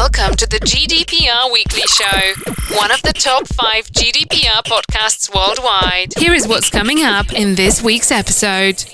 Welcome to the GDPR Weekly Show, one of the top 5 GDPR podcasts worldwide. Here is what's coming up in this week's episode.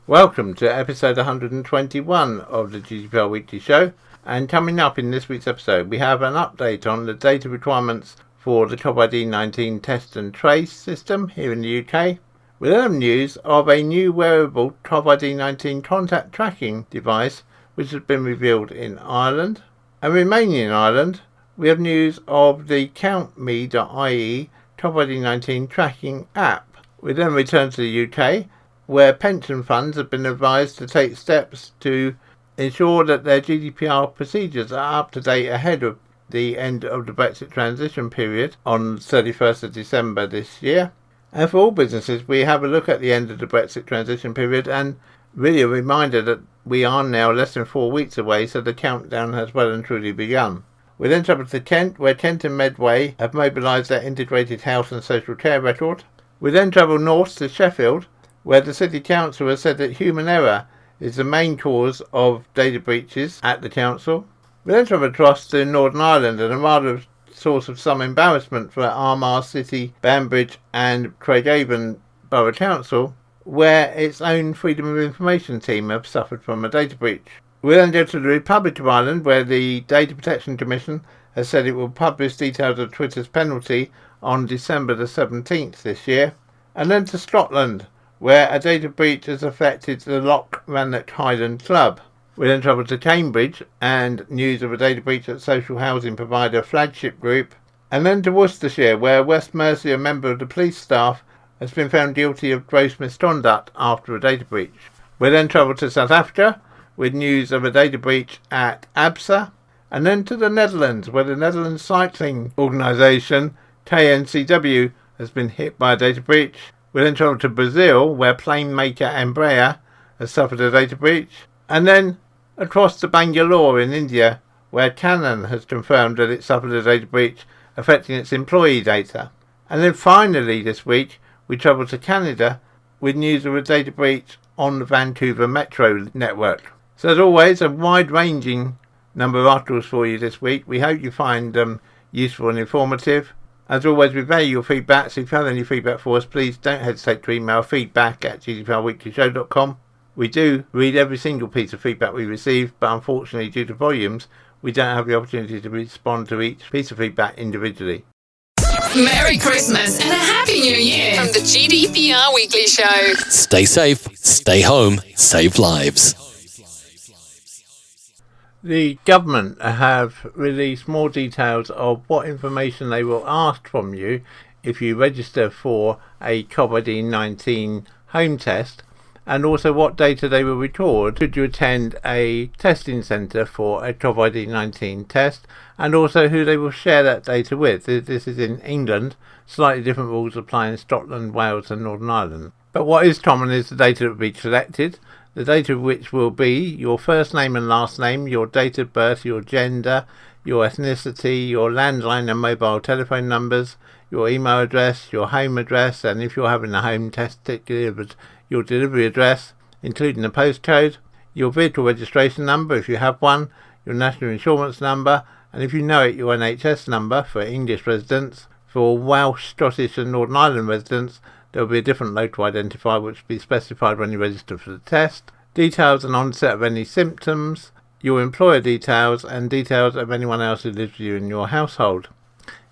Welcome to episode 121 of the GDPR Weekly Show. And coming up in this week's episode, we have an update on the data requirements for the Covid19 test and trace system here in the UK. We have news of a new wearable Covid19 contact tracking device which has been revealed in Ireland. And remaining in Ireland, we have news of the countme.ie Covid19 tracking app. We then return to the UK, where pension funds have been advised to take steps to ensure that their GDPR procedures are up to date ahead of the end of the Brexit transition period on 31st of December this year. And for all businesses, we have a look at the end of the Brexit transition period and really a reminder that we are now less than 4 weeks away, so the countdown has well and truly begun. We then travel to Kent, where Kent and Medway have mobilised their integrated health and social care record. We then travel north to Sheffield, where the City Council has said that human error is the main cause of data breaches at the council. We then travel across to Northern Ireland, and a rather source of some embarrassment for Armagh City, Banbridge and Craigavon Borough Council, where its own Freedom of Information team have suffered from a data breach. We then go to the Republic of Ireland, where the Data Protection Commission has said it will publish details of Twitter's penalty on December the 17th this year. And then to Scotland, where a data breach has affected the Loch Rannoch Highland Club. We then travel to Cambridge and news of a data breach at social housing provider Flagship Group. And then to Worcestershire, where West Mercia, a member of the police staff, has been found guilty of gross misconduct after a data breach. We then travel to South Africa with news of a data breach at Absa. And then to the Netherlands, where the Netherlands cycling organisation KNCW has been hit by a data breach. We then travel to Brazil, where plane maker Embraer has suffered a data breach. And then across to Bangalore in India, where Canon has confirmed that it suffered a data breach affecting its employee data. And then finally this week, we travel to Canada with news of a data breach on the Vancouver Metro network. So as always, a wide-ranging number of articles for you this week. We hope you find them useful and informative. As always, we value your feedback, so if you have any feedback for us, please don't hesitate to email feedback@gdprweeklyshow.com. We do read every single piece of feedback we receive, but unfortunately, due to volumes, we don't have the opportunity to respond to each piece of feedback individually. Merry Christmas and a Happy New Year from the GDPR Weekly Show. Stay safe, stay home, save lives. The government have released more details of what information they will ask from you if you register for a Covid19 home test, and also what data they will record should you attend a testing centre for a Covid19 test, and also who they will share that data with. This is in England. Slightly different rules apply in Scotland, Wales and Northern Ireland. But what is common is the data that will be collected, the data of which will be your first name and last name, your date of birth, your gender, your ethnicity, your landline and mobile telephone numbers, your email address, your home address, and if you're having a home test delivered, your delivery address, including the postcode, your vehicle registration number if you have one, your national insurance number, and if you know it, your NHS number for English residents. For Welsh, Scottish and Northern Ireland residents, there will be a different local identifier which will be specified when you register for the test. Details and onset of any symptoms, your employer details, and details of anyone else who lives with you in your household.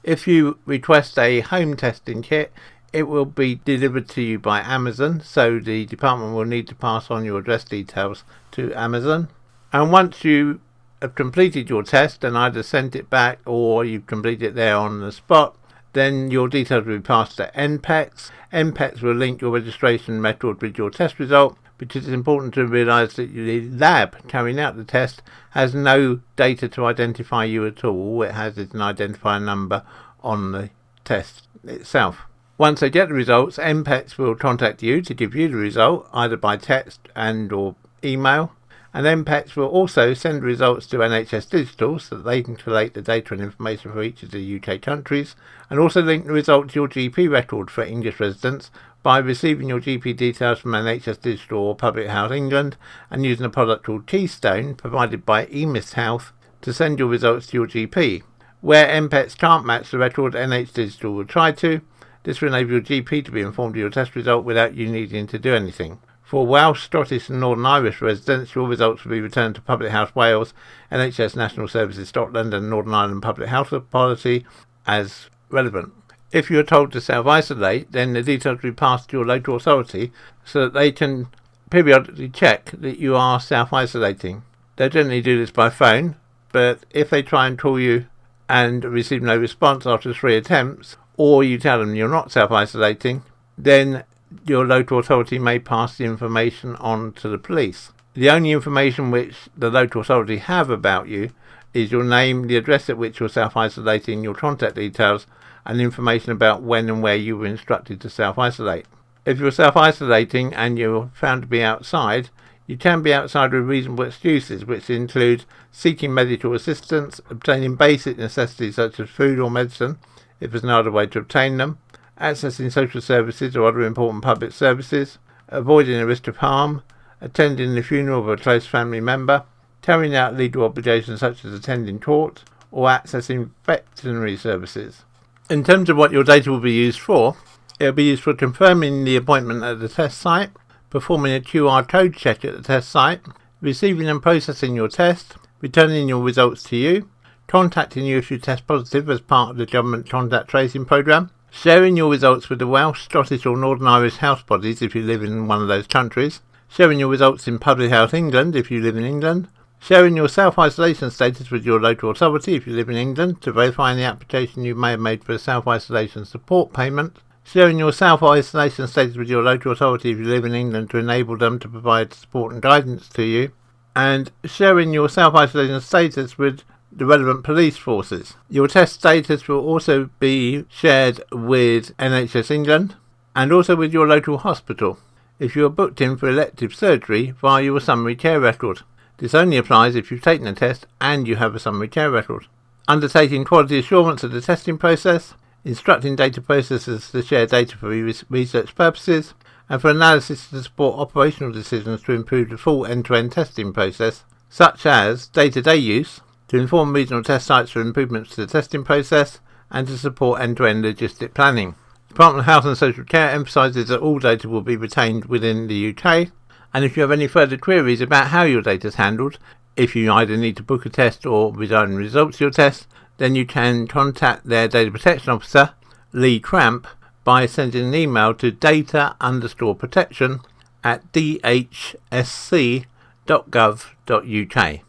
If you request a home testing kit, it will be delivered to you by Amazon, so the department will need to pass on your address details to Amazon. And once you have completed your test and either sent it back or you've completed it there on the spot, then your details will be passed to NPEX. NPEX will link your registration record with your test result, because it's important to realise that the lab carrying out the test has no data to identify you at all. All it has is an identifier number on the test itself. Once they get the results, NPEX will contact you to give you the result, either by text and or email. And NPEX will also send the results to NHS Digital so that they can collate the data and information for each of the UK countries, and also link the result to your GP record for English residents by receiving your GP details from NHS Digital or Public Health England and using a product called Keystone provided by eMist Health to send your results to your GP. Where MPETs can't match the record, NH Digital will try to. This will enable your GP to be informed of your test result without you needing to do anything. For Welsh, Scottish and Northern Irish residents, your results will be returned to Public Health Wales, NHS National Services Scotland and Northern Ireland Public Health Authority as relevant. If you are told to self-isolate, then the details will be passed to your local authority so that they can periodically check that you are self-isolating. They generally do this by phone, but if they try and call you and receive no response after 3 attempts, or you tell them you're not self-isolating, then your local authority may pass the information on to the police. The only information which the local authority have about you is your name, the address at which you're self-isolating, your contact details, and information about when and where you were instructed to self-isolate. If you're self-isolating and you're found to be outside, you can be outside with reasonable excuses, which include seeking medical assistance, obtaining basic necessities such as food or medicine, if there's no other way to obtain them, accessing social services or other important public services, avoiding a risk of harm, attending the funeral of a close family member, carrying out legal obligations such as attending court, or accessing veterinary services. In terms of what your data will be used for, it will be used for confirming the appointment at the test site, performing a QR code check at the test site, receiving and processing your test, returning your results to you, contacting you if you test positive as part of the government contact tracing programme, sharing your results with the Welsh, Scottish or Northern Irish health bodies if you live in one of those countries, sharing your results in Public Health England if you live in England, sharing your self-isolation status with your local authority if you live in England to verify the application you may have made for a self-isolation support payment, sharing your self-isolation status with your local authority if you live in England to enable them to provide support and guidance to you, and sharing your self-isolation status with the relevant police forces. Your test status will also be shared with NHS England and also with your local hospital if you are booked in for elective surgery via your summary care record. This only applies if you've taken a test and you have a summary care record. Undertaking quality assurance of the testing process, instructing data processors to share data for research purposes, and for analysis to support operational decisions to improve the full end-to-end testing process, such as day-to-day use, to inform regional test sites for improvements to the testing process, and to support end-to-end logistic planning. The Department of Health and Social Care emphasises that all data will be retained within the UK, and if you have any further queries about how your data is handled, if you either need to book a test or resign results of your test, then you can contact their data protection officer, Lee Cramp, by sending an email to data_protection@dhsc.gov.uk.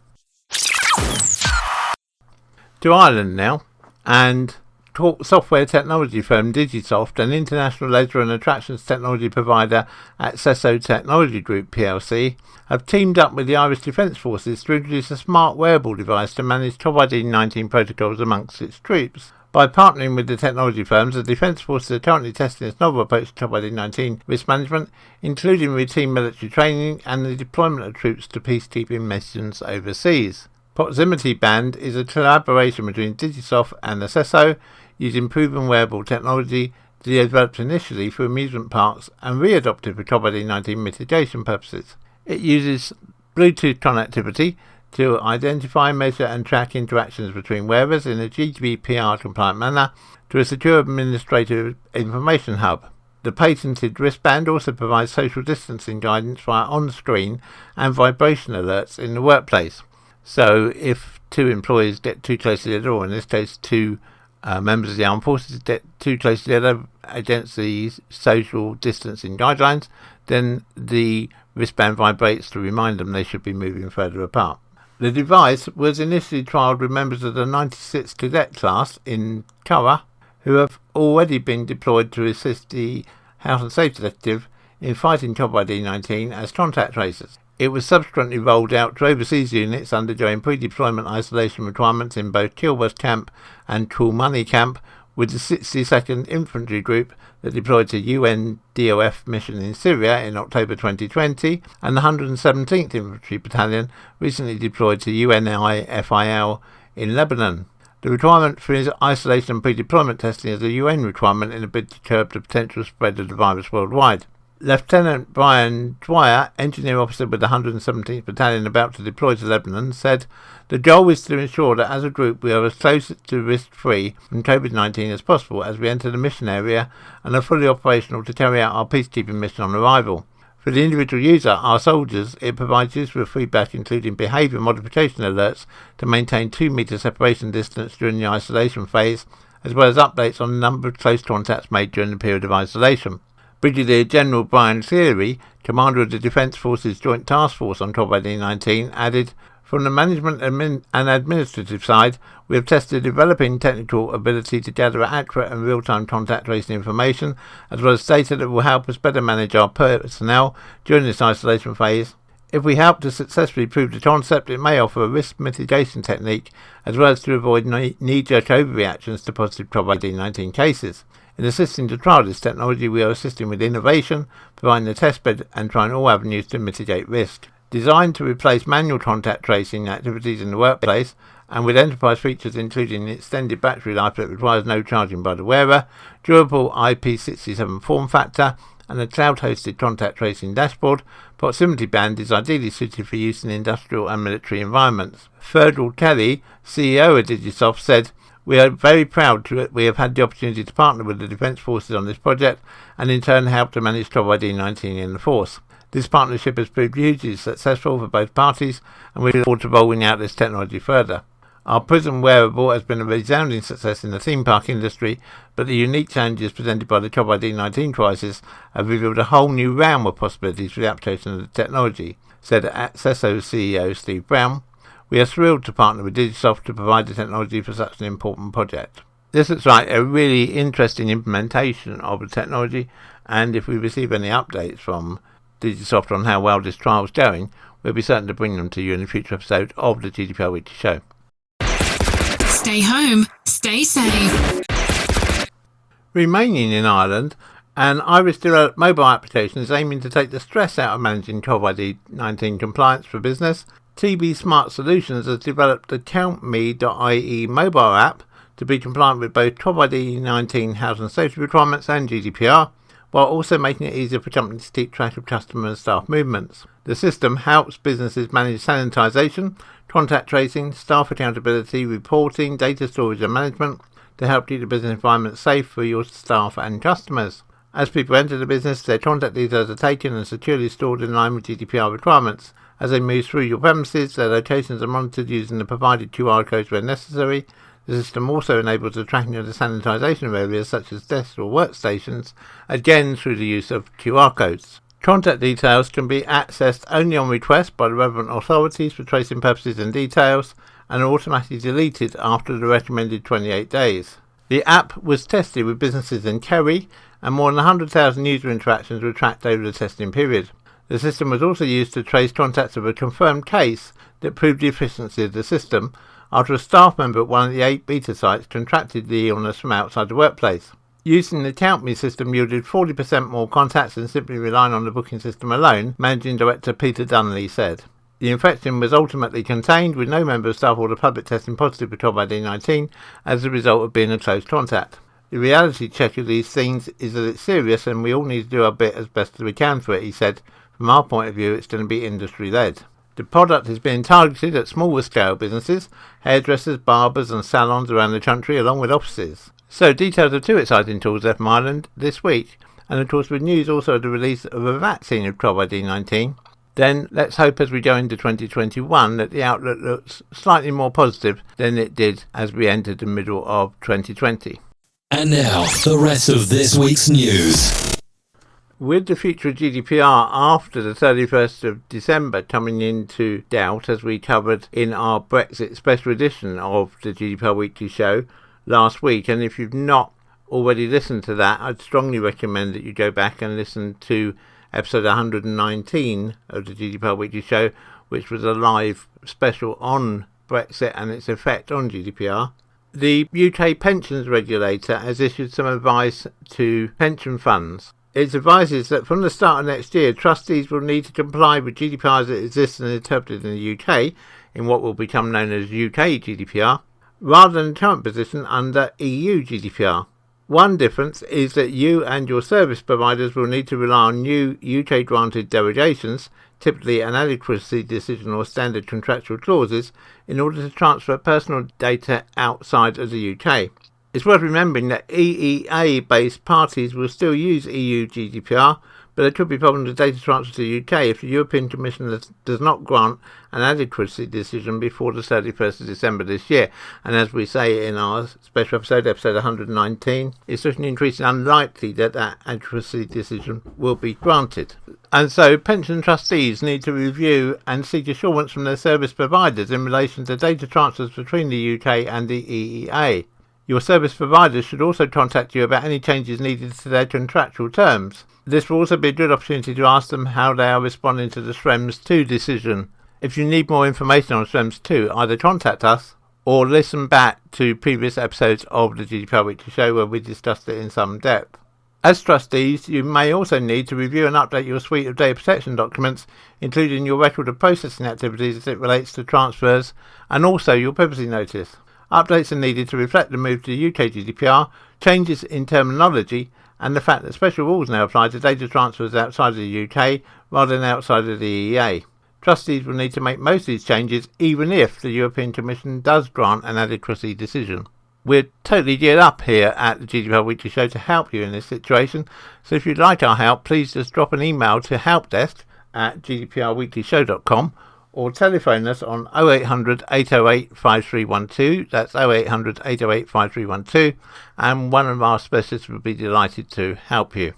To Ireland now, and software technology firm Digisoft, an international leisure and attractions technology provider at Sesso Technology Group plc, have teamed up with the Irish Defence Forces to introduce a smart wearable device to manage Covid19 protocols amongst its troops. By partnering with the technology firms, the Defence Forces are currently testing its novel approach to Covid19 risk management, including routine military training and the deployment of troops to peacekeeping missions overseas. Proximity Band is a collaboration between Digisoft and the Sesso, using proven wearable technology developed initially for amusement parks and readopted for Covid-19 mitigation purposes. It uses Bluetooth connectivity to identify, measure and track interactions between wearers in a GDPR compliant manner to a secure administrative information hub. The patented wristband also provides social distancing guidance via on-screen and vibration alerts in the workplace. So if two employees get too close together, or in this case two members of the armed forces get too close together against the social distancing guidelines, then the wristband vibrates to remind them they should be moving further apart. The device was initially trialled with members of the 96 Cadet class in Knwu, who have already been deployed to assist the Health and Safety Executive in fighting Covid-19 as contact tracers. It was subsequently rolled out to overseas units undergoing pre-deployment isolation requirements in both Kilworth Camp and Culmunny Camp, with the 62nd Infantry Group that deployed to UN DOF mission in Syria in October 2020, and the 117th Infantry Battalion recently deployed to UNIFIL in Lebanon. The requirement for isolation and pre-deployment testing is a UN requirement in a bid to curb the potential spread of the virus worldwide. Lieutenant Brian Dwyer, engineer officer with the 117th Battalion about to deploy to Lebanon, said, "The goal is to ensure that as a group we are as close to risk-free from Covid-19 as possible as we enter the mission area and are fully operational to carry out our peacekeeping mission on arrival. For the individual user, our soldiers, it provides useful feedback including behaviour modification alerts to maintain 2 metre separation distance during the isolation phase, as well as updates on the number of close contacts made during the period of isolation." Brigadier General Brian Cleary, commander of the Defence Forces Joint Task Force on Covid-19, added, "From the management and administrative side, we have tested developing technical ability to gather accurate and real-time contact tracing information, as well as data that will help us better manage our personnel during this isolation phase. If we help to successfully prove the concept, it may offer a risk mitigation technique, as well as to avoid knee-jerk overreactions to positive Covid-19 cases. In assisting to trial this technology, we are assisting with innovation, providing the testbed and trying all avenues to mitigate risk. Designed to replace manual contact tracing activities in the workplace, and with enterprise features including an extended battery life that requires no charging by the wearer, durable IP67 form factor, and a cloud-hosted contact tracing dashboard, Proximity Band is ideally suited for use in industrial and military environments." Fergal Kelly, CEO of Digisoft, said, "We are very proud that we have had the opportunity to partner with the Defence Forces on this project and in turn help to manage Covid-19 in the force. This partnership has proved hugely successful for both parties and we look forward to rolling out this technology further. Our Prism Wearable has been a resounding success in the theme park industry, but the unique challenges presented by the Covid-19 crisis have revealed a whole new realm of possibilities for the application of the technology," said Accesso CEO Steve Brown. "We are thrilled to partner with Digisoft to provide the technology for such an important project." This looks like a really interesting implementation of the technology, and if we receive any updates from Digisoft on how well this trial is going, we'll be certain to bring them to you in a future episode of the GDPR Weekly Show. Stay home, stay safe. Remaining in Ireland, an Irish-developed mobile application is aiming to take the stress out of managing Covid-19 compliance for business. TB Smart Solutions has developed the countme.ie mobile app to be compliant with both Covid-19 health and safety requirements and GDPR, while also making it easier for companies to keep track of customer and staff movements. The system helps businesses manage sanitisation, contact tracing, staff accountability, reporting, data storage and management to help keep the business environment safe for your staff and customers. As people enter the business, their contact details are taken and securely stored in line with GDPR requirements. As they move through your premises, their locations are monitored using the provided QR codes where necessary. The system also enables the tracking of the sanitisation of areas such as desks or workstations, again through the use of QR codes. Contact details can be accessed only on request by the relevant authorities for tracing purposes and details, and are automatically deleted after the recommended 28 days. The app was tested with businesses in Kerry, and more than 100,000 user interactions were tracked over the testing period. The system was also used to trace contacts of a confirmed case that proved the efficiency of the system, after a staff member at one of the 8 beta sites contracted the illness from outside the workplace. Using the CountMe system yielded 40% more contacts than simply relying on the booking system alone, Managing Director Peter Dunley said. The infection was ultimately contained, with no member of staff or the public testing positive for Covid-19 as a result of being a close contact. The reality check of these things is that it's serious and we all need to do our bit as best as we can for it, he said. From our point of view, it's going to be industry-led. The product is being targeted at smaller scale businesses, hairdressers, barbers and salons around the country, along with offices. So details of 2 exciting tools left from Ireland this week, and of course with news also of the release of a vaccine of Covid-19. Then let's hope as we go into 2021 that the outlook looks slightly more positive than it did as we entered the middle of 2020. And now, the rest of this week's news. With the future of GDPR after the 31st of December coming into doubt, as we covered in our Brexit special edition of the GDPR Weekly Show last week, and if you've not already listened to that, I'd strongly recommend that you go back and listen to episode 119 of the GDPR Weekly Show, which was a live special on Brexit and its effect on GDPR. The UK pensions regulator has issued some advice to pension funds. It advises that from the start of next year, trustees will need to comply with GDPR as it exists and interpreted in the UK, in what will become known as UK GDPR. rather than the current position under EU GDPR. One difference is that you and your service providers will need to rely on new UK-granted derogations, typically an adequacy decision or standard contractual clauses, in order to transfer personal data outside of the UK. It's worth remembering that EEA-based parties will still use EU GDPR, but there could be problems with data transfer to the UK if the European Commission does not grant an adequacy decision before the 31st of December this year. And as we say in our special episode 119, it's looking increasingly unlikely that adequacy decision will be granted. And so pension trustees need to review and seek assurance from their service providers in relation to data transfers between the UK and the EEA. Your service providers should also contact you about any changes needed to their contractual terms. This will also be a good opportunity to ask them how they are responding to the Schrems 2 decision. If you need more information on Schrems 2, either contact us or listen back to previous episodes of the GDPR Weekly Show where we discussed it in some depth. As trustees, you may also need to review and update your suite of data protection documents, including your record of processing activities as it relates to transfers, and also your privacy notice. Updates are needed to reflect the move to the UK GDPR, changes in terminology, and the fact that special rules now apply to data transfers outside of the UK rather than outside of the EEA. Trustees will need to make most of these changes even if the European Commission does grant an adequacy decision. We're totally geared up here at the GDPR Weekly Show to help you in this situation, so if you'd like our help, please just drop an email to helpdesk@gdprweeklyshow.com or telephone us on 0800 808 5312, that's 0800 808 5312, and one of our specialists will be delighted to help you.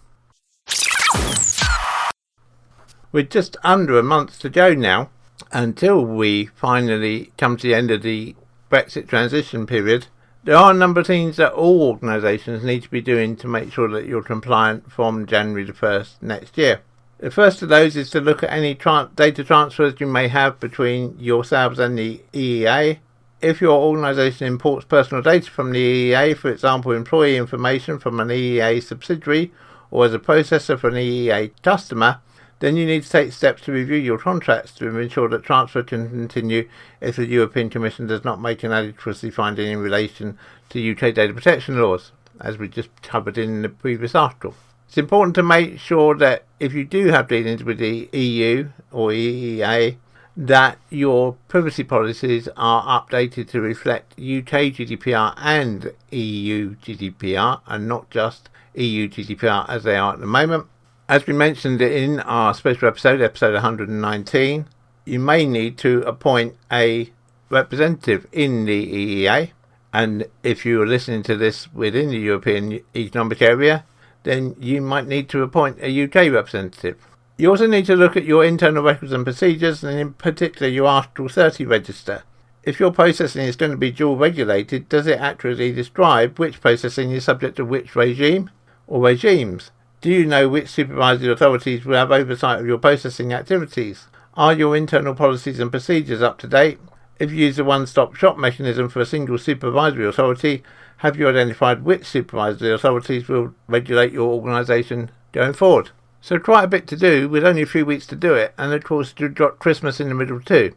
We're just under a month to go now until we finally come to the end of the Brexit transition period. There are a number of things that all organisations need to be doing to make sure that you're compliant from January the 1st next year. The first of those is to look at any data transfers you may have between yourselves and the EEA. If your organisation imports personal data from the EEA, for example employee information from an EEA subsidiary or as a processor for an EEA customer, then you need to take steps to review your contracts to ensure that transfer can continue if the European Commission does not make an adequacy finding in relation to UK data protection laws, as we just covered in the previous article. It's important to make sure that if you do have dealings with the EU or EEA, that your privacy policies are updated to reflect UK GDPR and EU GDPR and not just EU GDPR as they are at the moment. As we mentioned in our special episode 119, you may need to appoint a representative in the EEA, and if you are listening to this within the European Economic Area, then you might need to appoint a UK representative. You also need to look at your internal records and procedures, and in particular your Article 30 register. If your processing is going to be dual regulated, does it accurately describe which processing is subject to which regime or regimes? Do you know which supervisory authorities will have oversight of your processing activities? Are your internal policies and procedures up to date? If you use a one-stop shop mechanism for a single supervisory authority, have you identified which supervisory authorities will regulate your organisation going forward? So quite a bit to do with only a few weeks to do it, and of course you've got Christmas in the middle too.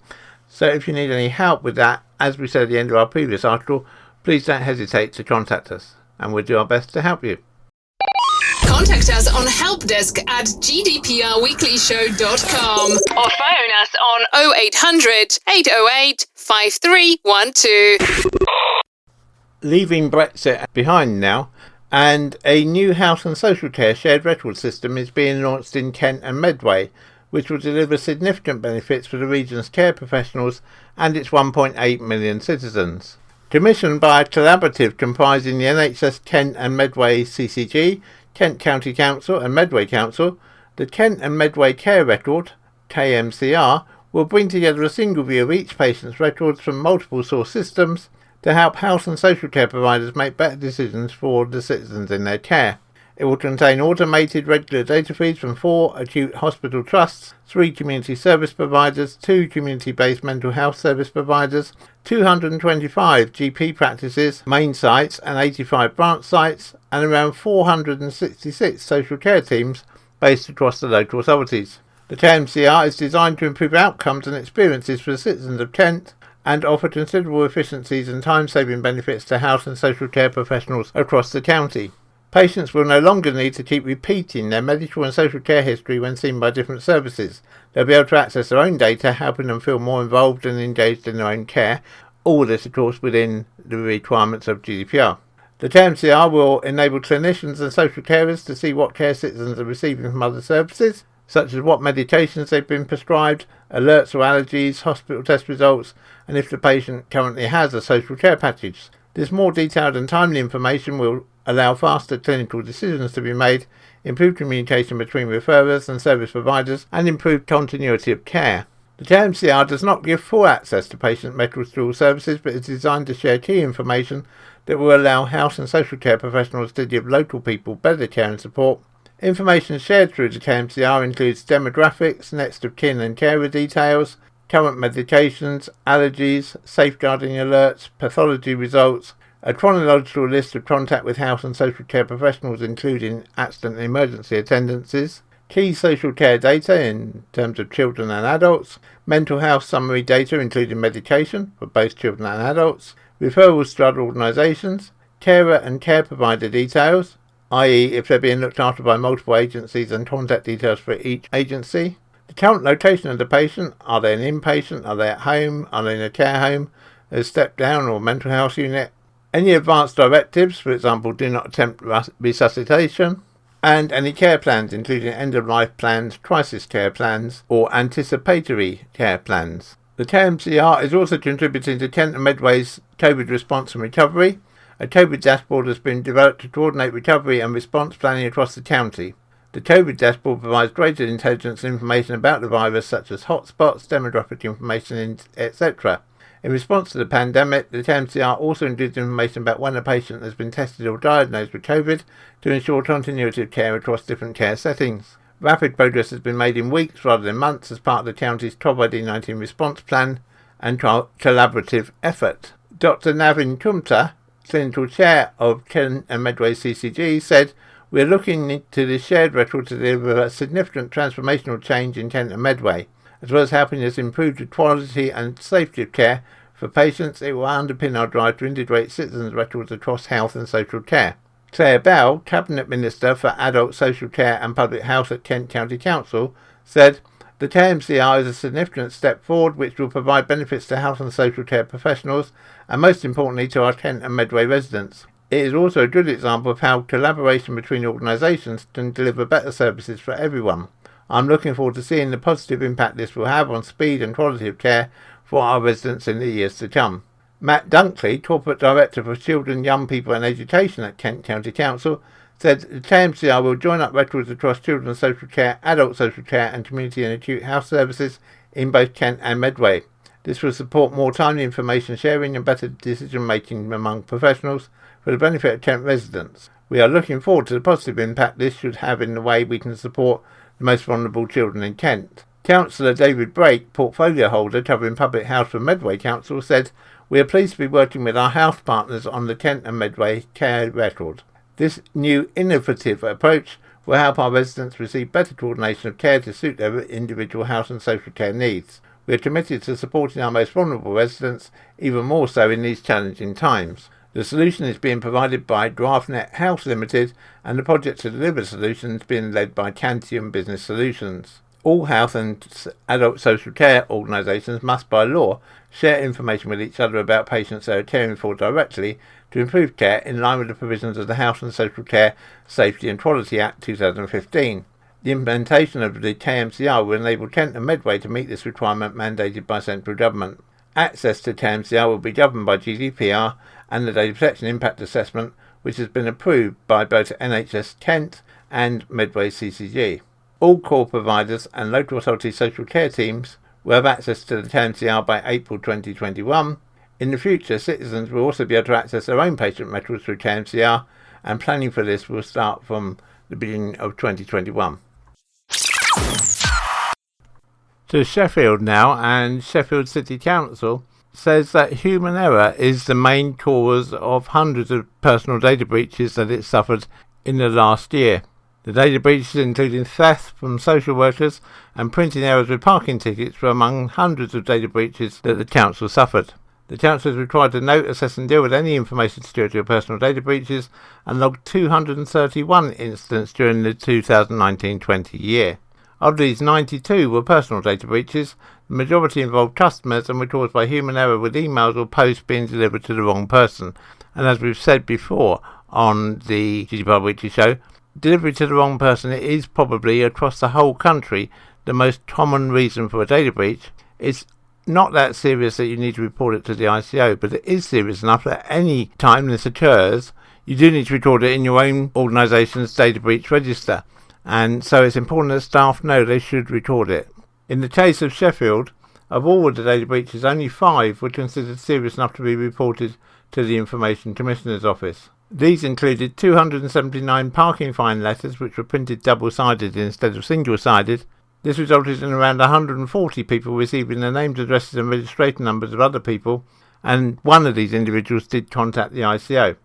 So if you need any help with that, as we said at the end of our previous article, please don't hesitate to contact us, and we'll do our best to help you. Contact us on helpdesk@gdprweeklyshow.com or phone us on 0800 808 5312. Leaving Brexit behind now, and a new health and social care shared record system is being launched in Kent and Medway, which will deliver significant benefits for the region's care professionals and its 1.8 million citizens. Commissioned by a collaborative comprising the NHS Kent and Medway CCG, Kent County Council and Medway Council, the Kent and Medway Care Record, KMCR, will bring together a single view of each patient's records from multiple source systems to help health and social care providers make better decisions for the citizens in their care. It will contain automated regular data feeds from 4 acute hospital trusts, 3 community service providers, 2 community-based mental health service providers, 225 GP practices, main sites and 85 branch sites, and around 466 social care teams based across the local authorities. The KMCR is designed to improve outcomes and experiences for the citizens of Kent and offer considerable efficiencies and time-saving benefits to health and social care professionals across the county. Patients will no longer need to keep repeating their medical and social care history when seen by different services. They'll be able to access their own data, helping them feel more involved and engaged in their own care. All this, of course, within the requirements of GDPR. The KMCR will enable clinicians and social carers to see what care citizens are receiving from other services, such as what medications they've been prescribed, alerts or allergies, hospital test results, and if the patient currently has a social care package. This more detailed and timely information will allow faster clinical decisions to be made, improved communication between referrers and service providers, and improved continuity of care. The KMCR does not give full access to patient medical through all services, but is designed to share key information that will allow health and social care professionals to give local people better care and support. Information shared through the KMCR includes demographics, next of kin and carer details, current medications, allergies, safeguarding alerts, pathology results, a chronological list of contact with health and social care professionals including accident and emergency attendances, key social care data in terms of children and adults, mental health summary data including medication for both children and adults, referrals to other organisations, carer and care provider details, i.e. if they're being looked after by multiple agencies, and contact details for each agency, the current location of the patient, are they an inpatient, are they at home, are they in a care home, a step down or mental health unit, any advanced directives, for example, do not attempt resuscitation, and any care plans, including end-of-life plans, crisis care plans, or anticipatory care plans. The KMCR is also contributing to Kent and Medway's COVID response and recovery. A COVID dashboard has been developed to coordinate recovery and response planning across the county. The COVID dashboard provides greater intelligence and information about the virus, such as hotspots, demographic information, etc. In response to the pandemic, the KMCR also includes information about when a patient has been tested or diagnosed with COVID to ensure continuity of care across different care settings. Rapid progress has been made in weeks rather than months as part of the county's Covid19 response plan and collaborative effort. Dr. Navin Kumta, Clinical Chair of Canon and Medway CCG, said, "We are looking to this shared record to deliver a significant transformational change in Kent and Medway. As well as helping us improve the quality and safety of care for patients, it will underpin our drive to integrate citizens' records across health and social care." Claire Bell, Cabinet Minister for Adult Social Care and Public Health at Kent County Council, said, "The KMCR is a significant step forward which will provide benefits to health and social care professionals and most importantly to our Kent and Medway residents. It is also a good example of how collaboration between organisations can deliver better services for everyone. I'm looking forward to seeing the positive impact this will have on speed and quality of care for our residents in the years to come." Matt Dunkley, Corporate Director for Children, Young People and Education at Kent County Council, said the KMCR will join up records across children's social care, adult social care and community and acute health services in both Kent and Medway. This will support more timely information sharing and better decision making among professionals for the benefit of Kent residents. We are looking forward to the positive impact this should have in the way we can support the most vulnerable children in Kent. Councillor David Brake, portfolio holder covering public health for Medway Council, said, "We are pleased to be working with our health partners on the Kent and Medway care record. This new innovative approach will help our residents receive better coordination of care to suit their individual health and social care needs. We are committed to supporting our most vulnerable residents, even more so in these challenging times. The solution is being provided by DraftNet Health Limited, and the project to deliver solutions being led by Cantium Business Solutions. All health and adult social care organisations must, by law, share information with each other about patients they are caring for directly to improve care in line with the provisions of the Health and Social Care Safety and Quality Act 2015. The implementation of the KMCR will enable Kent and Medway to meet this requirement mandated by central government. Access to KMCR will be governed by GDPR and the Data Protection Impact Assessment, which has been approved by both NHS Kent and Medway CCG. All core providers and local authority social care teams will have access to the KMCR by April 2021. In the future, citizens will also be able to access their own patient records through KMCR, and planning for this will start from the beginning of 2021. To Sheffield now, and Sheffield City Council says that human error is the main cause of hundreds of personal data breaches that it suffered in the last year. The data breaches, including theft from social workers and printing errors with parking tickets, were among hundreds of data breaches that the council suffered. The council is required to note, assess and deal with any information security or personal data breaches and logged 231 incidents during the 2019-20 year. Of these, 92 were personal data breaches. The majority involved customers and were caused by human error, with emails or posts being delivered to the wrong person. And as we've said before on the GDPR Weekly Show, delivery to the wrong person is probably, across the whole country, the most common reason for a data breach. It's not that serious that you need to report it to the ICO, but it is serious enough that any time this occurs, you do need to record it in your own organisation's data breach register. And so it's important that staff know they should record it. In the case of Sheffield, of all of the data breaches, only 5 were considered serious enough to be reported to the Information Commissioner's Office. These included 279 parking fine letters, which were printed double-sided instead of single-sided. This resulted in around 140 people receiving the names, addresses and registration numbers of other people, and one of these individuals did contact the ICO.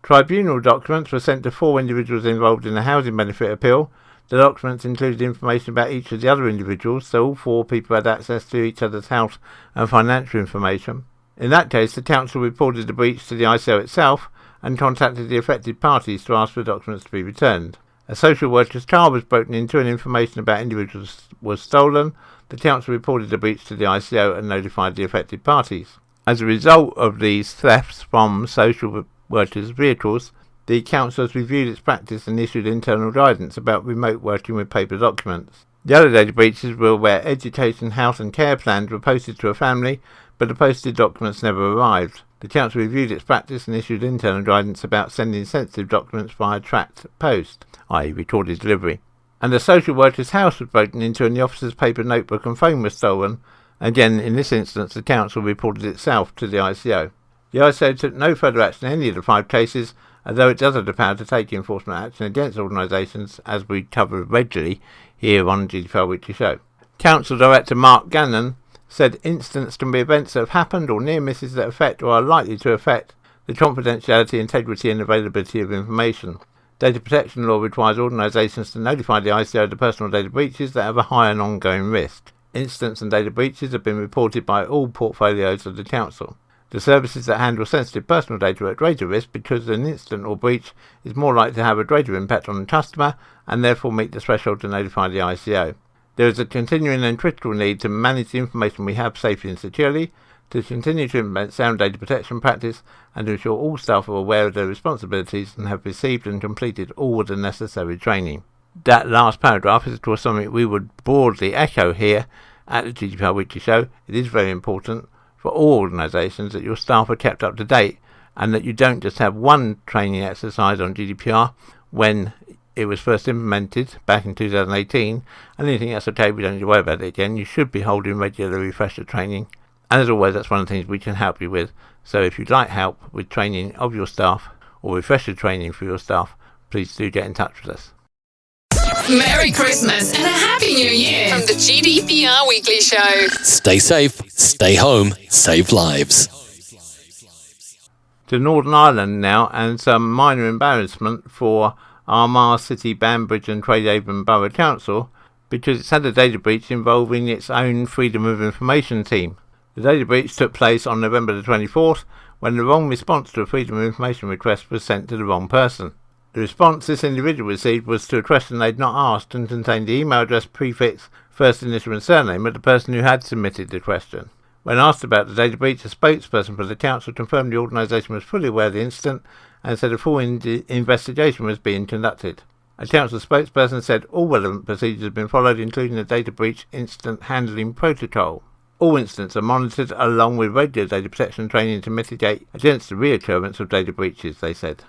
Tribunal documents were sent to 4 individuals involved in a housing benefit appeal. The documents included information about each of the other individuals, so all 4 people had access to each other's health and financial information. In that case, the council reported the breach to the ICO itself and contacted the affected parties to ask for the documents to be returned. A social worker's car was broken into and information about individuals was stolen. The council reported the breach to the ICO and notified the affected parties. As a result of these thefts from social workers' vehicles, the council has reviewed its practice and issued internal guidance about remote working with paper documents. The other data breaches were where education, health and care plans were posted to a family, but the posted documents never arrived. The council reviewed its practice and issued internal guidance about sending sensitive documents via tracked post, i.e. recorded delivery. And the social worker's house was broken into and the officer's paper notebook and phone were stolen. Again, in this instance, the council reported itself to the ICO. The ICO took no further action in any of the 5 cases, although it does have the power to take enforcement action against organisations, as we cover regularly here on the GDPR Weekly Show. Council Director Mark Canon said incidents can be events that have happened or near misses that affect or are likely to affect the confidentiality, integrity and availability of information. Data protection law requires organisations to notify the ICO of the personal data breaches that have a high and ongoing risk. Incidents and data breaches have been reported by all portfolios of the council. The services that handle sensitive personal data are at greater risk because an incident or breach is more likely to have a greater impact on the customer and therefore meet the threshold to notify the ICO. There is a continuing and critical need to manage the information we have safely and securely, to continue to implement sound data protection practice, and to ensure all staff are aware of their responsibilities and have received and completed all of the necessary training. That last paragraph is, of course, something we would broadly echo here at the GDPR Weekly Show. It is very important for all organisations that your staff are kept up to date and that you don't just have one training exercise on GDPR when it was first implemented back in 2018, and anything that's okay, we don't need to worry about it again. You should be holding regular refresher training, and as always, that's one of the things we can help you with. So if you'd like help with training of your staff or refresher training for your staff, please do get in touch with us. Merry Christmas and a Happy New Year from the GDPR Weekly Show. Stay safe, stay home, save lives. To Northern Ireland now, and some minor embarrassment for Armagh City, Banbridge and Craigavon Borough Council, because it's had a data breach involving its own Freedom of Information team. The data breach took place on November the 24th, when the wrong response to a Freedom of Information request was sent to the wrong person. The response this individual received was to a question they'd not asked and contained the email address, prefix, first initial and surname of the person who had submitted the question. When asked about the data breach, a spokesperson for the council confirmed the organisation was fully aware of the incident and said a full investigation was being conducted. A council spokesperson said all relevant procedures have been followed, including the data breach incident handling protocol. All incidents are monitored along with regular data protection training to mitigate against the reoccurrence of data breaches, they said.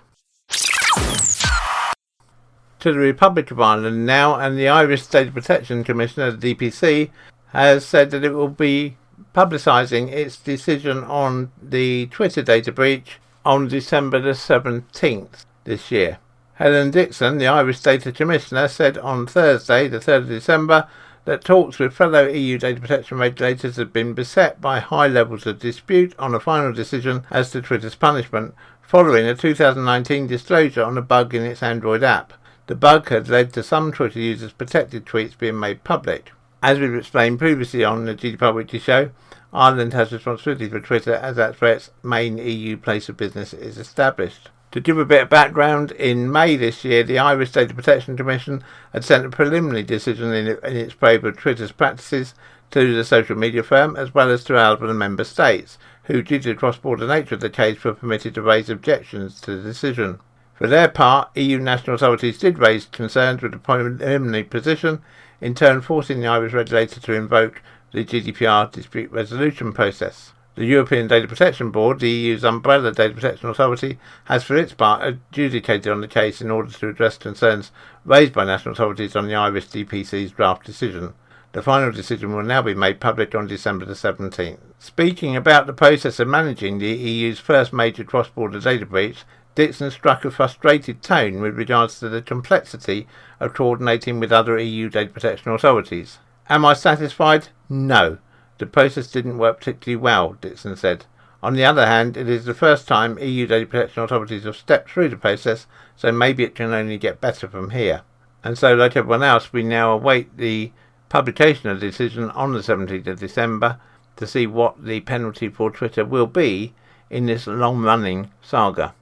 To the Republic of Ireland now, and the Irish Data Protection Commissioner, the DPC, has said that it will be publicising its decision on the Twitter data breach on December the 17th this year. Helen Dixon, the Irish Data Commissioner, said on Thursday, the 3rd of December, that talks with fellow EU data protection regulators have been beset by high levels of dispute on a final decision as to Twitter's punishment, following a 2019 disclosure on a bug in its Android app The bug had led to some Twitter users' protected tweets being made public. As we've explained previously on the GDPR Weekly Show, Ireland has responsibility for Twitter as that's where its main EU place of business is established. To give a bit of background, in May this year, the Irish Data Protection Commission had sent a preliminary decision in its probe of Twitter's practices to the social media firm, as well as to Alba and member states, who, due to the cross-border nature of the case, were permitted to raise objections to the decision. For their part, EU national authorities did raise concerns with the preliminary position, in turn forcing the Irish regulator to invoke the GDPR dispute resolution process. The European Data Protection Board, the EU's umbrella data protection authority, has for its part adjudicated on the case in order to address concerns raised by national authorities on the Irish DPC's draft decision. The final decision will now be made public on December the 17th. Speaking about the process of managing the EU's first major cross-border data breach, Dixon struck a frustrated tone with regards to the complexity of coordinating with other EU data protection authorities. Am I satisfied? No. The process didn't work particularly well, Dixon said. On the other hand, it is the first time EU data protection authorities have stepped through the process, so maybe it can only get better from here. And so, like everyone else, we now await the publication of the decision on the 17th of December to see what the penalty for Twitter will be in this long-running saga.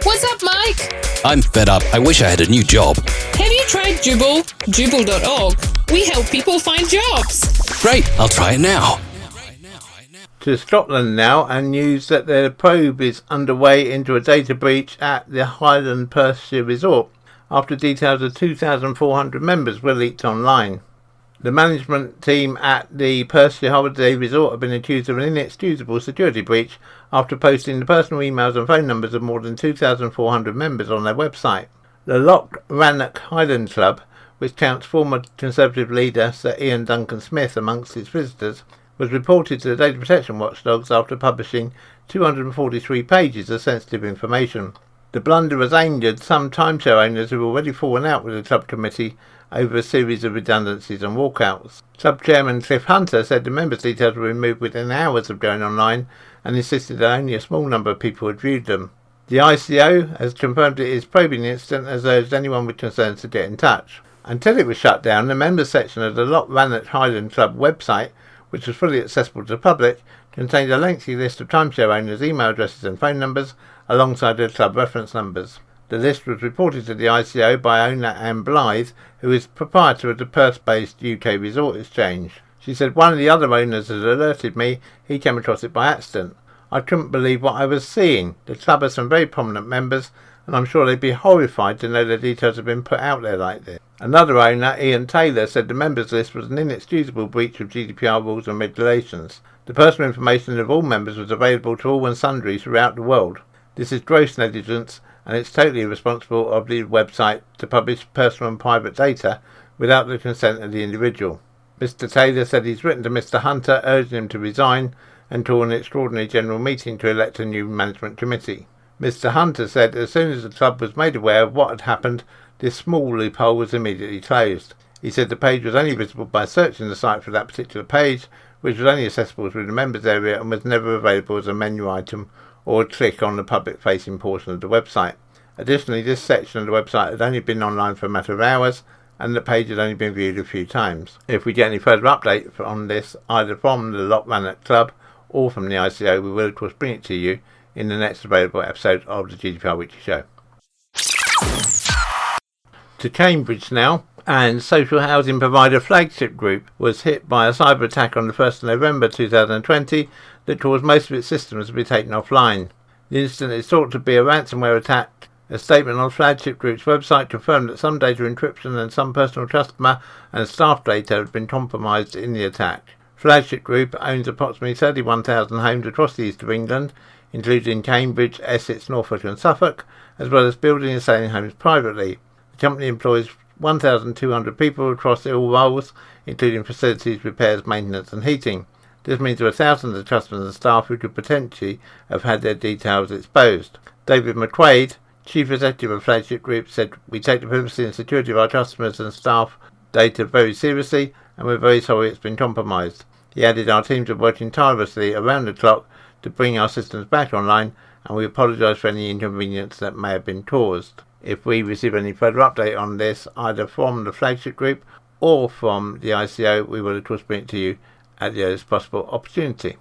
What's up, Mike? I'm fed up. I wish I had a new job. Have you tried Jubal? Jubal.org. We help people find jobs. Great, I'll try it now. To Scotland now, and news that the probe is underway into a data breach at the Highland Perthshire Resort after details of 2,400 members were leaked online. The management team at the Perthshire Holiday Resort have been accused of an inexcusable security breach after posting the personal emails and phone numbers of more than 2,400 members on their website. The Loch Rannoch Highland Club, which counts former Conservative leader Sir Ian Duncan Smith amongst its visitors, was reported to the data protection watchdogs after publishing 243 pages of sensitive information. The blunder was aimed at some timeshare owners who have already fallen out with the club committee over a series of redundancies and walkouts. Club chairman Cliff Hunter said the members' details were removed within hours of going online and insisted that only a small number of people had viewed them. The ICO has confirmed it is probing the incident and has urged anyone with concerns to get in touch. Until it was shut down, the members section of the Loch Rannoch Highland Club website, which was fully accessible to the public, contained a lengthy list of timeshare owners' email addresses and phone numbers, alongside their club reference numbers. The list was reported to the ICO by owner Anne Blythe, who is proprietor of the Perth-based UK Resort Exchange. She said, "One of the other owners had alerted me. He came across it by accident. I couldn't believe what I was seeing. The club has some very prominent members, and I'm sure they'd be horrified to know their details have been put out there like this." Another owner, Ian Taylor, said the members list was an inexcusable breach of GDPR rules and regulations. The personal information of all members was available to all and sundry throughout the world. This is gross negligence, and it's totally irresponsible of the website to publish personal and private data without the consent of the individual. Mr. Taylor said he's written to Mr. Hunter urging him to resign and call an extraordinary general meeting to elect a new management committee. Mr. Hunter said as soon as the club was made aware of what had happened, this small loophole was immediately closed. He said the page was only visible by searching the site for that particular page, which was only accessible through the members area and was never available as a menu item or a click on the public-facing portion of the website. Additionally, this section of the website had only been online for a matter of hours, and the page had only been viewed a few times. If we get any further update on this, either from the Loch Rannoch Club or from the ICO, we will of course bring it to you in the next available episode of the GDPR Weekly Show. To Cambridge now, and social housing provider Flagship Group was hit by a cyber attack on the 1st of November 2020 that caused most of its systems to be taken offline. The incident is thought to be a ransomware attack. A statement on Flagship Group's website confirmed that some data encryption and some personal customer and staff data had been compromised in the attack. Flagship Group owns approximately 31,000 homes across the east of England, including Cambridge, Essex, Norfolk and Suffolk, as well as building and selling homes privately. The company employs 1,200 people across all roles, including facilities, repairs, maintenance and heating. This means there are thousands of customers and staff who could potentially have had their details exposed. David McQuaid, Chief Executive of Flagship Group, said, "We take the privacy and security of our customers and staff data very seriously, and we're very sorry it's been compromised." He added, "Our teams are working tirelessly around the clock to bring our systems back online, and we apologise for any inconvenience that may have been caused." If we receive any further update on this, either from the Flagship group or from the ICO, we will of course bring it to you at the earliest possible opportunity.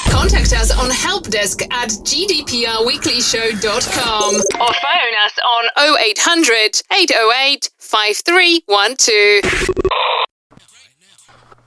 Contact us on helpdesk@gdprweeklyshow.com or phone us on 0800 808 5312.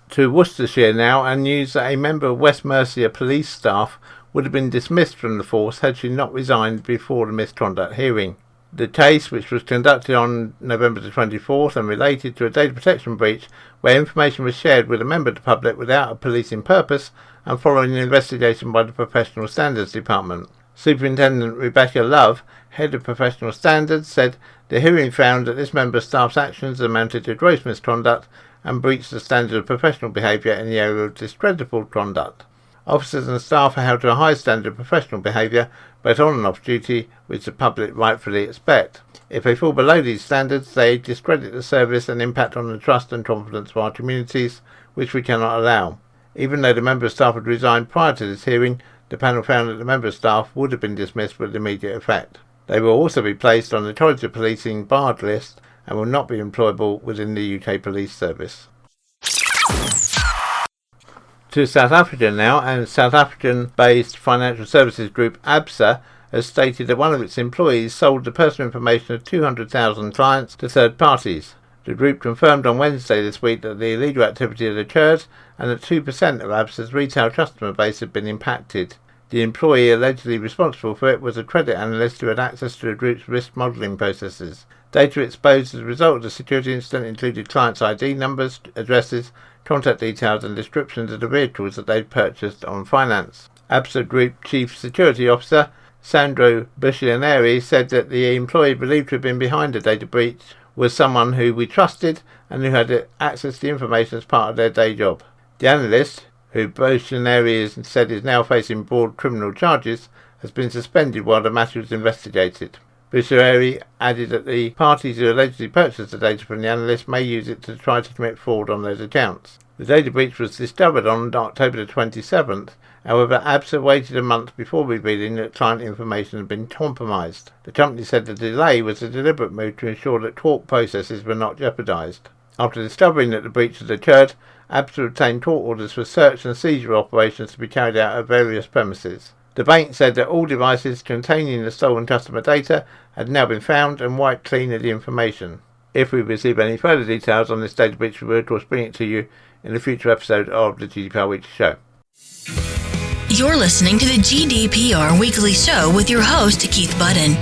To Worcestershire now, and news that a member of West Mercia Police staff would have been dismissed from the force had she not resigned before the misconduct hearing. The case, which was conducted on November the 24th and related to a data protection breach where information was shared with a member of the public without a policing purpose and following an investigation by the Professional Standards Department. Superintendent Rebecca Love, Head of Professional Standards, said the hearing found that this member of staff's actions amounted to gross misconduct and breached the standard of professional behaviour in the area of discreditable conduct. Officers and staff are held to a high standard of professional behaviour, both on and off duty, which the public rightfully expect. If they fall below these standards, they discredit the service and impact on the trust and confidence of our communities, which we cannot allow. Even though the member of staff had resigned prior to this hearing, the panel found that the member of staff would have been dismissed with immediate effect. They will also be placed on the College of Policing barred list and will not be employable within the UK Police Service. To South Africa now, and South African-based financial services group Absa has stated that one of its employees sold the personal information of 200,000 clients to third parties. The group confirmed on Wednesday this week that the illegal activity had occurred and that 2% of Absa's retail customer base had been impacted. The employee allegedly responsible for it was a credit analyst who had access to the group's risk modelling processes. Data exposed as a result of the security incident included clients' ID numbers, addresses, contact details and descriptions of the vehicles that they'd purchased on finance. Absa Group Chief Security Officer Sandro Buscianeri said that the employee believed to have been behind the data breach was someone who we trusted and who had access to the information as part of their day job. The analyst, who Buscianeri said is now facing broad criminal charges, has been suspended while the matter is investigated. Buscianeri added that the parties who allegedly purchased the data from the analyst may use it to try to commit fraud on those accounts. The data breach was discovered on October the 27th. However, Absa waited a month before revealing that client information had been compromised. The company said the delay was a deliberate move to ensure that court processes were not jeopardised. After discovering that the breach had occurred, Absa obtained court orders for search and seizure operations to be carried out at various premises. The bank said that all devices containing the stolen customer data had now been found and wiped clean of the information. If we receive any further details on this data breach, we will of course bring it to you in a future episode of the GDPR Weekly Show. You're listening to the GDPR Weekly Show with your host, Keith Budden.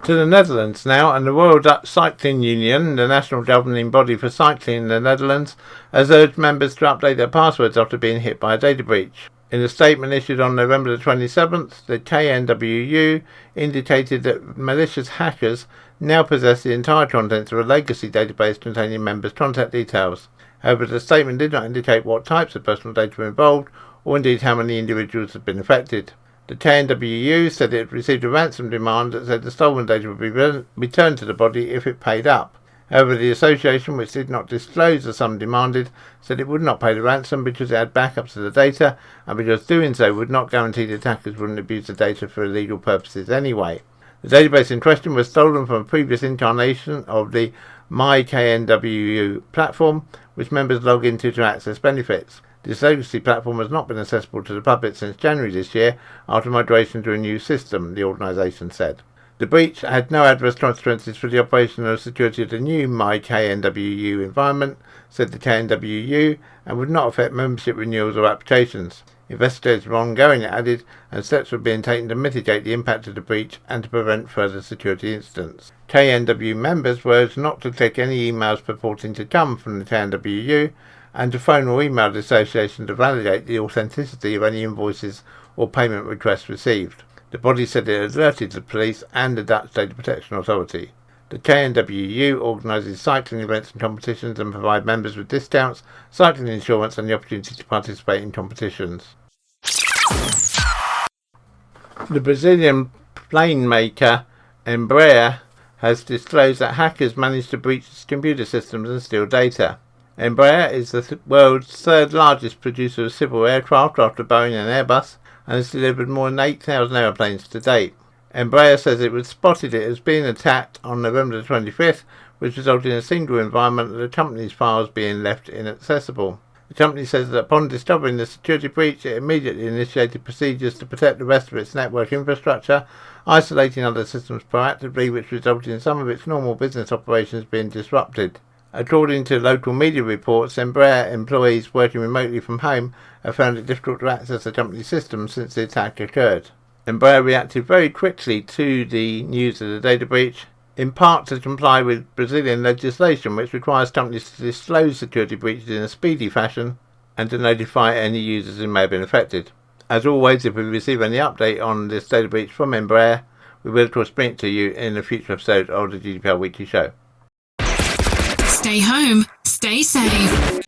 To the Netherlands now, and the Royal Dutch Cycling Union, the national governing body for cycling in the Netherlands, has urged members to update their passwords after being hit by a data breach. In a statement issued on November the 27th, the KNWU indicated that malicious hackers now possess the entire contents of a legacy database containing members' contact details. However, the statement did not indicate what types of personal data were involved, or indeed how many individuals had been affected. The KNWU said it had received a ransom demand that said the stolen data would be returned to the body if it paid up. However, the association, which did not disclose the sum demanded, said it would not pay the ransom because it had backups of the data, and because doing so would not guarantee the attackers wouldn't abuse the data for illegal purposes anyway. The database in question was stolen from a previous incarnation of the MyKNWU platform, which members log into to access benefits. This legacy platform has not been accessible to the public since January this year after migration to a new system, the organisation said. The breach had no adverse consequences for the operational security of the new MyKNWU environment, said the KNWU, and would not affect membership renewals or applications. Investigations were ongoing, it added, and steps were being taken to mitigate the impact of the breach and to prevent further security incidents. KNW members were urged not to click any emails purporting to come from the KNWU and to phone or email the association to validate the authenticity of any invoices or payment requests received. The body said it alerted the police and the Dutch Data Protection Authority. The KNWU organises cycling events and competitions and provide members with discounts, cycling insurance and the opportunity to participate in competitions. The Brazilian plane maker Embraer has disclosed that hackers managed to breach its computer systems and steal data. Embraer is the world's third largest producer of civil aircraft after Boeing and Airbus, and has delivered more than 8,000 aeroplanes to date. Embraer says it was spotted it as being attacked on November the 25th, which resulted in a single environment of the company's files being left inaccessible. The company says that upon discovering the security breach, it immediately initiated procedures to protect the rest of its network infrastructure, isolating other systems proactively, which resulted in some of its normal business operations being disrupted. According to local media reports, Embraer employees working remotely from home have found it difficult to access the company's systems since the attack occurred. Embraer reacted very quickly to the news of the data breach, in part to comply with Brazilian legislation which requires companies to disclose security breaches in a speedy fashion and to notify any users who may have been affected. As always, if we receive any update on this data breach from Embraer, we will of course bring it to you in a future episode of the GDPR Weekly Show. Stay home, stay safe.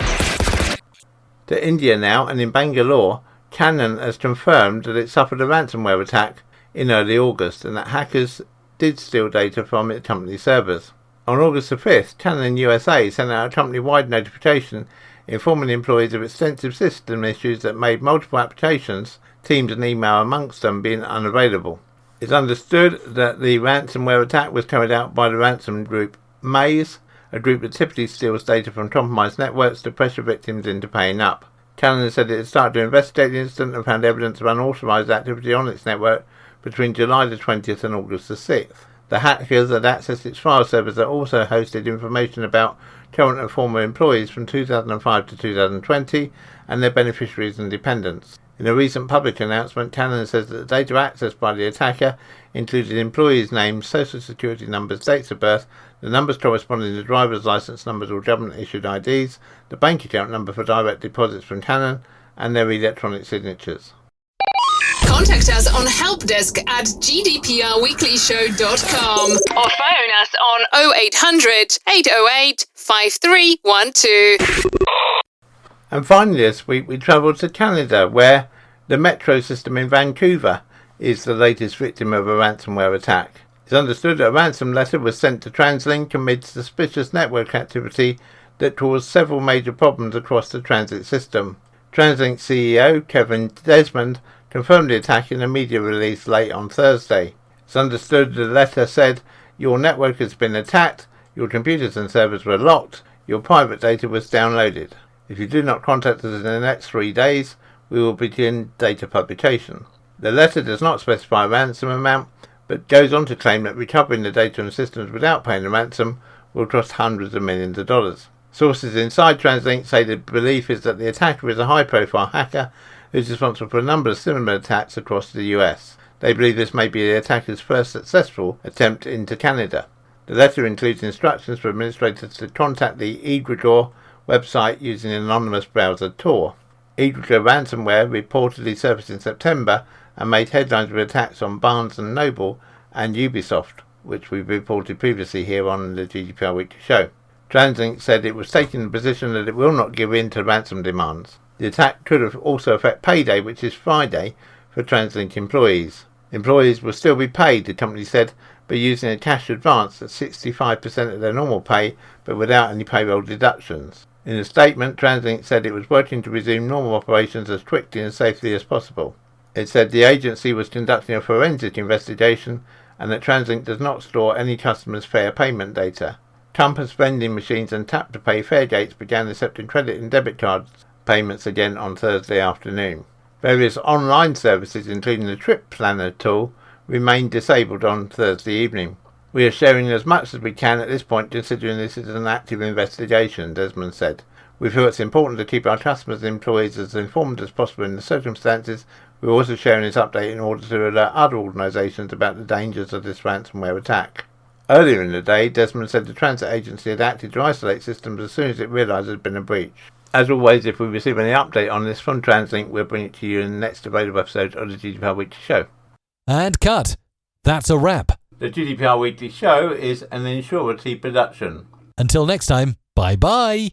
To India now, and in Bangalore, Canon has confirmed that it suffered a ransomware attack in early August and that hackers did steal data from its company servers. On August the 5th, Canon USA sent out a company-wide notification informing employees of extensive system issues that made multiple applications, Teams and email amongst them, being unavailable. It's understood that the ransomware attack was carried out by the ransom group Maze, a group that typically steals data from compromised networks to pressure victims into paying up. Canon said it had started to investigate the incident and found evidence of unauthorised activity on its network between July the 20th and August the 6th. The hackers had accessed its file servers that also hosted information about current and former employees from 2005 to 2020 and their beneficiaries and dependents. In a recent public announcement, Canon says that the data accessed by the attacker included employees' names, social security numbers, dates of birth, the numbers corresponding to driver's license numbers or government-issued IDs, the bank account number for direct deposits from Canon, and their electronic signatures. Contact us on helpdesk@gdprweeklyshow.com or phone us on 0800 808 5312. And finally this week we travelled to Canada, where the metro system in Vancouver is the latest victim of a ransomware attack. It's understood that a ransom letter was sent to Translink amid suspicious network activity that caused several major problems across the transit system. Translink CEO Kevin Desmond confirmed the attack in a media release late on Thursday. It's understood the letter said, "Your network has been attacked, your computers and servers were locked, your private data was downloaded. If you do not contact us in the next 3 days, we will begin data publication." The letter does not specify a ransom amount, but goes on to claim that recovering the data and systems without paying a ransom will cost hundreds of millions of dollars. Sources inside Translink say the belief is that the attacker is a high-profile hacker who's responsible for a number of similar attacks across the US. They believe this may be the attacker's first successful attempt into Canada. The letter includes instructions for administrators to contact the Egregore website using an anonymous browser Tor. Egregore ransomware reportedly surfaced in September and made headlines with attacks on Barnes & Noble and Ubisoft, which we've reported previously here on the GDPR Weekly Show. Translink said it was taking the position that it will not give in to ransom demands. The attack could also affect payday, which is Friday, for Translink employees. Employees will still be paid, the company said, but using a cash advance at 65% of their normal pay, but without any payroll deductions. In a statement, Translink said it was working to resume normal operations as quickly and safely as possible. It said the agency was conducting a forensic investigation and that Translink does not store any customers' fare payment data. Compass vending machines and tap-to-pay fare gates began accepting credit and debit cards payments again on Thursday afternoon. Various online services, including the Trip Planner tool, remained disabled on Thursday evening. "We are sharing as much as we can at this point, considering this is an active investigation," Desmond said. "We feel it's important to keep our customers and employees as informed as possible in the circumstances. We're also sharing this update in order to alert other organisations about the dangers of this ransomware attack." Earlier in the day, Desmond said the transit agency had acted to isolate systems as soon as it realised there had been a breach. As always, if we receive any update on this from Translink, we'll bring it to you in the next available episode of the GDPR Weekly Show. And cut. That's a wrap. The GDPR Weekly Show is an Insurity production. Until next time, bye-bye.